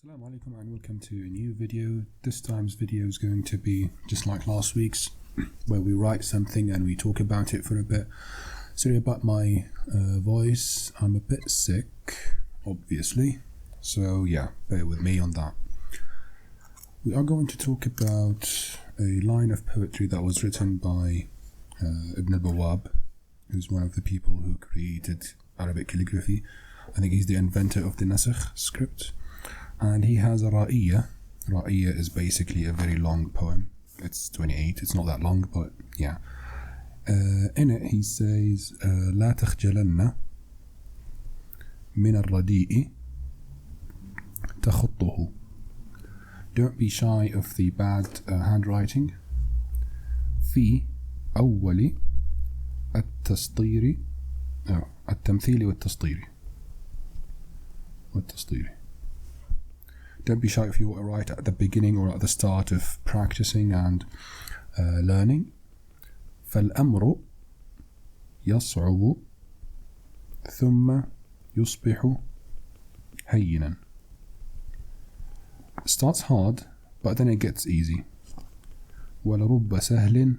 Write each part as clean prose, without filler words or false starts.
Assalamu alaikum and welcome to a new video. This time's video is going to be just like last week's, where we write something and we talk about it for a bit. Sorry about my voice, I'm a bit sick, obviously, so yeah, bear with me on that. We are going to talk about a line of poetry that was written by Ibn Albawwab, who's one of the people who created Arabic calligraphy. I think he's the inventor of the Nasakh script. And he has a Rائية. Rائية is basically a very long poem. It's 28, it's not that long, but yeah. In it he says, لا تخجلن من الرديء تخطه. Don't be shy of the bad handwriting. في أول التسطير التمثيل والتسطير. Don't be shy if you want to write at the beginning or at the start of practicing and learning. فالأمر يصعب ثم يصبح هينا. It starts hard, but then it gets easy. ولرب سهل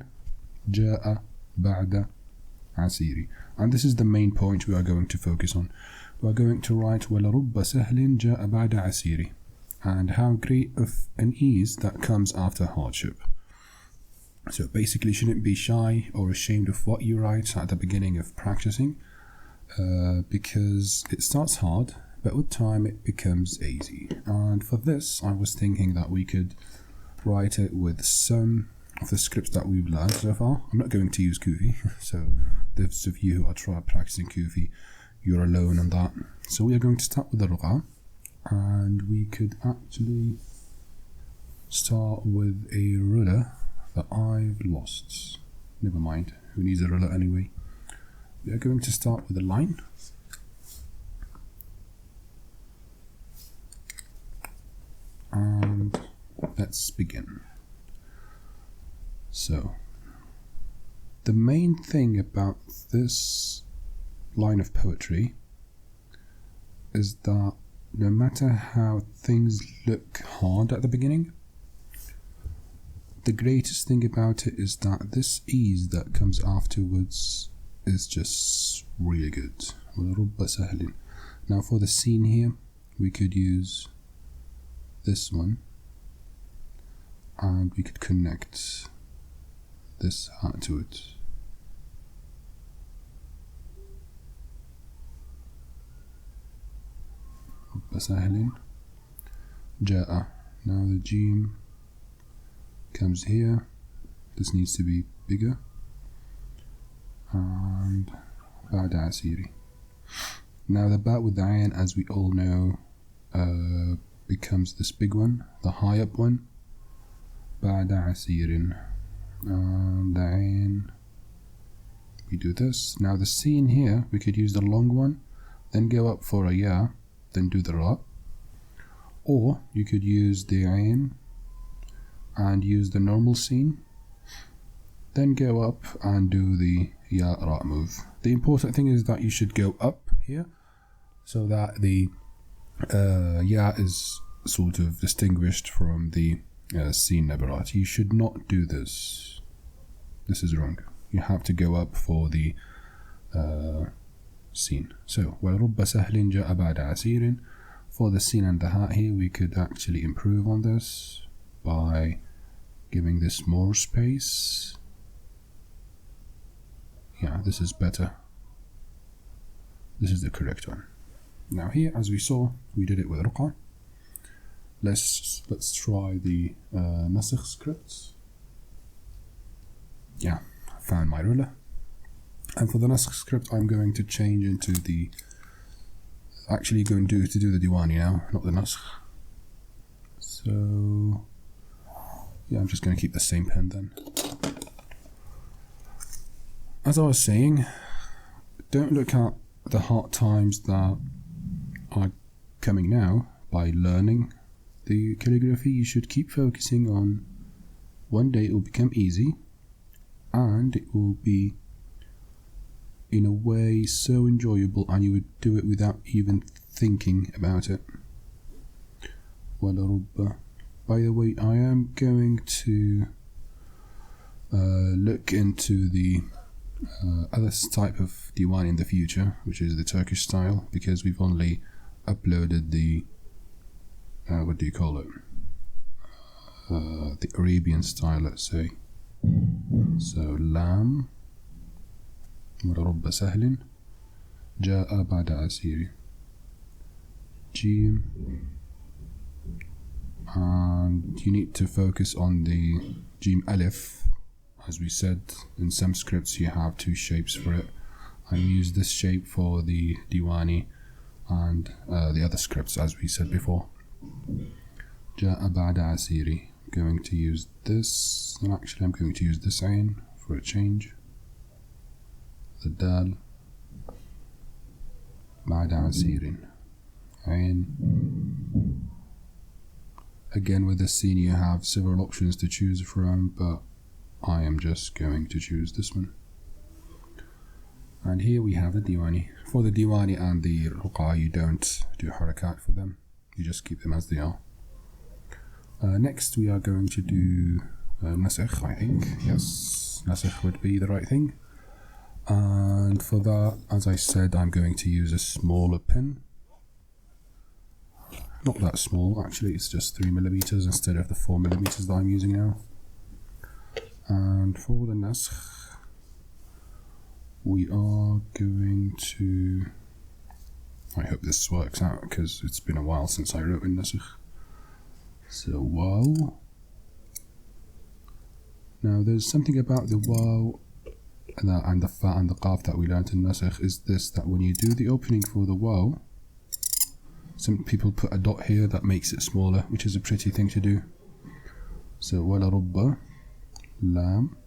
جاء بعد عسير. And this is the main point we are going to focus on. We are going to write ولرب سهل جاء بعد عسير, and how great of an ease that comes after hardship. So basically, shouldn't be shy or ashamed of what you write at the beginning of practicing, because it starts hard, but with time it becomes easy. And for this, I was thinking that we could write it with some of the scripts that we've learned so far. I'm not going to use Kufi, so those of you who are practicing Kufi, you're alone on that. So we are going to start with the Ruqa'a. And we could actually start with a ruler that I've lost. Never mind, who needs a ruler anyway? We are going to start with a line. And let's begin. So, the main thing about this line of poetry is that no matter how things look hard at the beginning, the greatest thing about it is that this ease that comes afterwards is just really good. وَلَرُبَّ سَهْلٍ. Now for the scene here, we could use this one, and we could connect this hat to it. سهل جاء. Now the Jim comes here. This needs to be bigger. And بعد عسير. Now the bat with the ayn, as we all know, becomes this big one, the high up one. بعد عسير. And the ayn, we do this. Now the scene here, we could use the long one, then go up for a ya, then do the ra, or you could use the ayn and use the normal scene, then go up and do the ya ra move. The important thing is that you should go up here so that the ya is sort of distinguished from the scene nabarat. You should not do this. This is wrong. You have to go up for the scene. So وَلَرُبَّ سَهْلٍ جَاءَ بَعْدَ عَسِيرٍ. For the scene and the hat here, we could actually improve on this by giving this more space. Yeah, this is better. This is the correct one. Now here, as we saw, we did it with Ruqa'a. Let's try the Nasakh scripts. Yeah, I found my ruler. And for the Nasakh script, I'm going to change into the, actually going to do the Diwani now, not the Nasakh. So, yeah, I'm just going to keep the same pen then. As I was saying, don't look at the hard times that are coming now by learning the calligraphy. You should keep focusing on one day it will become easy, and it will be in a way so enjoyable, and you would do it without even thinking about it. ولرب. By the way, I am going to look into the other type of diwan in the future, which is the Turkish style, because we've only uploaded the what do you call it, the Arabian style, let's say. So لام ولرب سهل جاء بعد عسير جيم, and you need to focus on the Jim Alif. As we said, in some scripts you have two shapes for it. I use this shape for the Diwani and the other scripts, as we said before. جاء بعد عسيري. Going to use this, and actually I'm going to use this ain for a change. The dal بعد عسير ain. Again, with the scene you have several options to choose from, but I am just going to choose this one. And here we have the Diwani. For the Diwani and the Ruqa'a, you don't do harakat for them, you just keep them as they are. Next we are going to do nasikh, I think. Yes, nasikh would be the right thing. And for that, as I said, I'm going to use a smaller pen. Not that small, actually, it's just 3mm instead of the 4mm that I'm using now. And for the nasikh, we are going to, I hope this works out because it's been a while since I wrote in nasikh. So wow. Now there's something about the wow and the fa and the qaf that we learned in nasikh, is this, that when you do the opening for the wow, some people put a dot here that makes it smaller, which is a pretty thing to do. So ولرب lam,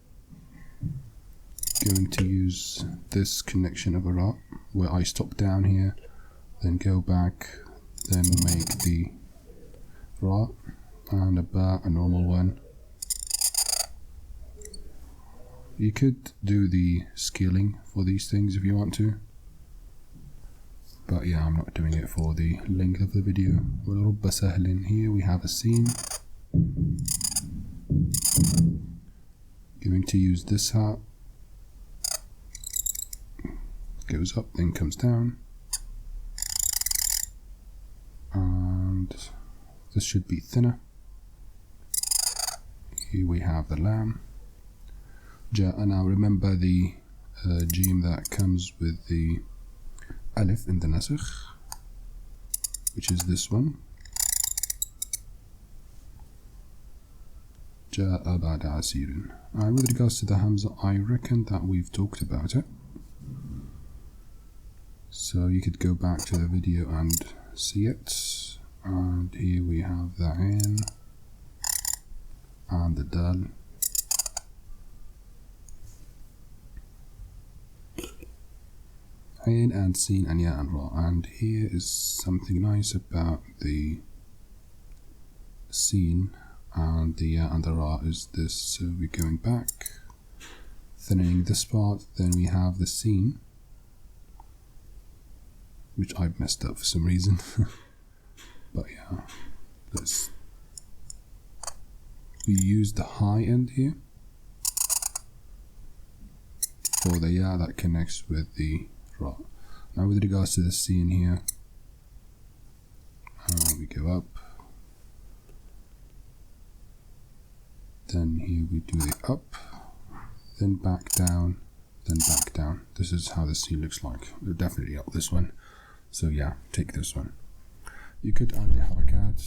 going to use this connection of a ra, where I stop down here, then go back, then make the ra, and a ba, a normal one. You could do the scaling for these things if you want to, but yeah, I'm not doing it for the length of the video. وَلَرُبَّ سَهْلٍ. Here we have a scene. Going to use this hat. Goes up, then comes down. And this should be thinner. Here we have the lamb. Now remember the jim that comes with the alif in the nasikh, which is this one. جاء بعد عسير. And with regards to the hamza, I reckon that we've talked about it. So you could go back to the video and see it. And here we have the ain and the dal. Ain and sin and ya and ra. And here is something nice about the sin and the ya and the ra is this. So we're going back, thinning this part, then we have the sin, which I've messed up for some reason. But yeah, we use the high end here for the ya that connects with the ra. Now with regards to the scene here, we go up, then here we do the up, then back down, then back down. This is how the scene looks like. We're definitely up this one, so yeah, take this one. You could add the harakat,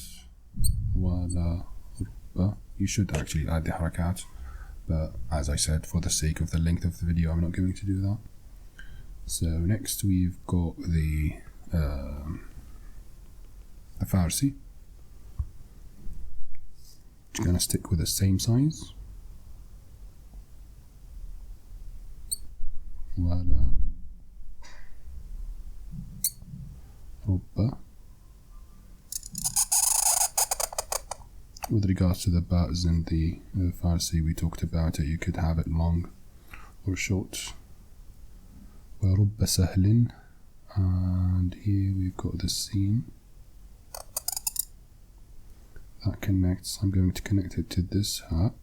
you should actually add the harakat, but as I said, for the sake of the length of the video, I'm not going to do that. So next we've got the Farsi. Just gonna stick with the same size. ولا رب. With regards to the bats in the Farsi, we talked about it. You could have it long or short. وَرُبَّ سَهْلٍ. And here we've got the scene. that connects. I'm going to connect it to this hat,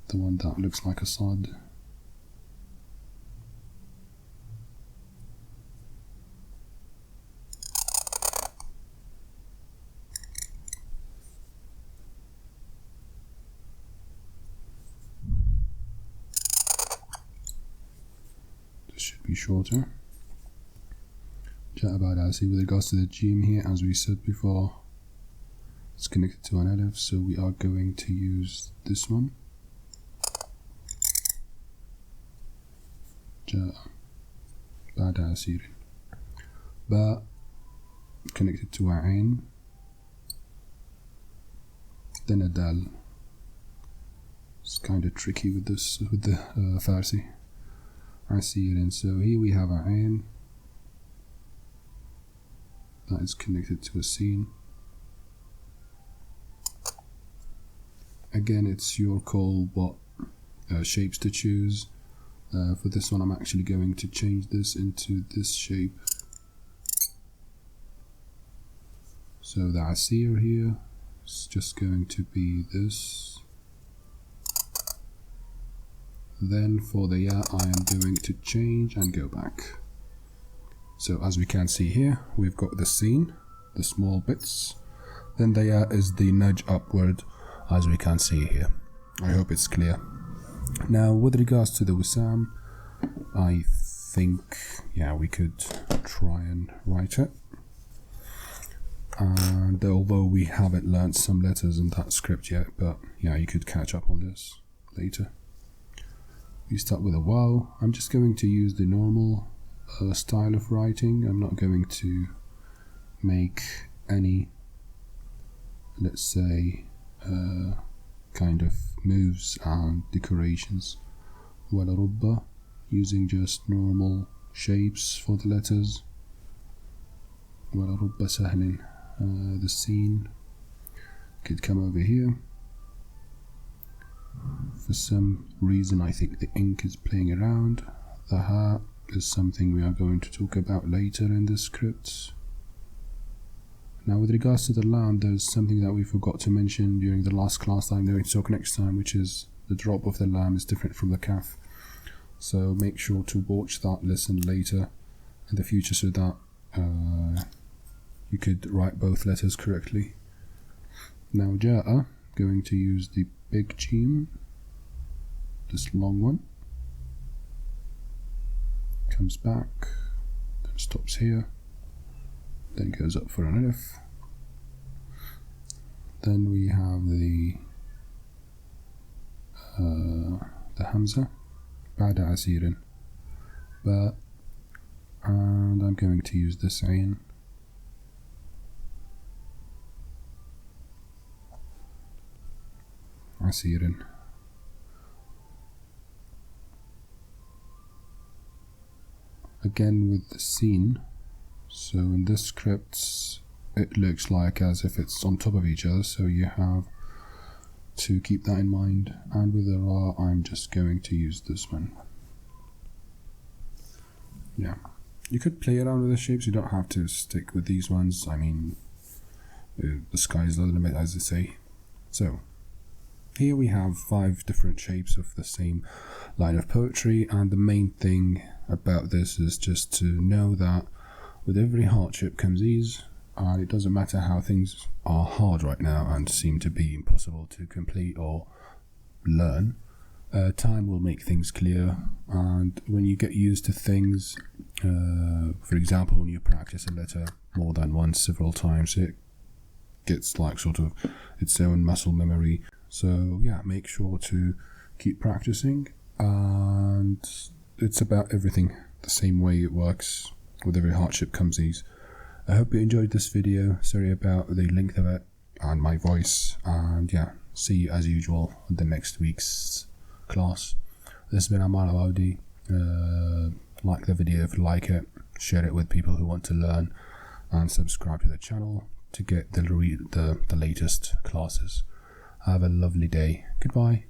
the one that looks like a sod. This should be shorter. Chat about عسير. With regards to the gym here, as we said before, it's connected to an alif, so we are going to use this one. جاء بعد عسير. باء connected to a عين, then a dal. It's kind of tricky with this, with the Farsi. عسير. And so here we have a عين that is connected to a scene. Again, it's your call what shapes to choose. For this one, I'm actually going to change this into this shape. So the Asir here is just going to be this. Then for the Ya, I am going to change and go back. So as we can see here, we've got the scene, the small bits. Then the Ya is the nudge upward, as we can see here. I hope it's clear. Now, with regards to the Wissam, I think, yeah, we could try and write it. And although we haven't learned some letters in that script yet, but yeah, you could catch up on this later. We start with a wow. I'm just going to use the normal style of writing. I'm not going to make any, let's say, kind of moves and decorations. ولرب, using just normal shapes for the letters. ولرب سهل. The scene could come over here. For some reason, I think the ink is playing around. The ha is something we are going to talk about later in the script. Now, with regards to the lam, there's something that we forgot to mention during the last class that I'm going to talk next time, which is the drop of the lam is different from the kaf. So make sure to watch that lesson later in the future so that you could write both letters correctly. Now, ja'a, going to use the big jim, this long one, comes back, then stops here, then goes up for an alif. Then we have the hamza, بعد عسير, ba, and I'm going to use this ain. عسير. Again with the scene, so in this script it looks like as if it's on top of each other, so you have to keep that in mind. And with the ra, I'm just going to use this one. Yeah, you could play around with the shapes, you don't have to stick with these ones. I mean, the sky's the limit, as they say. So here we have 5 different shapes of the same line of poetry, and the main thing about this is just to know that with every hardship comes ease, and it doesn't matter how things are hard right now and seem to be impossible to complete or learn, time will make things clear. And when you get used to things, for example, when you practice a letter more than once, several times, it gets like sort of its own muscle memory. So yeah, make sure to keep practicing, and it's about everything the same way it works. With every hardship comes ease. I hope you enjoyed this video. Sorry about the length of it and my voice, and yeah, see you as usual in the next week's class. This has been Amal Audi. Like the video if you like it, share it with people who want to learn, and subscribe to the channel to get the latest classes. Have a lovely day. Goodbye.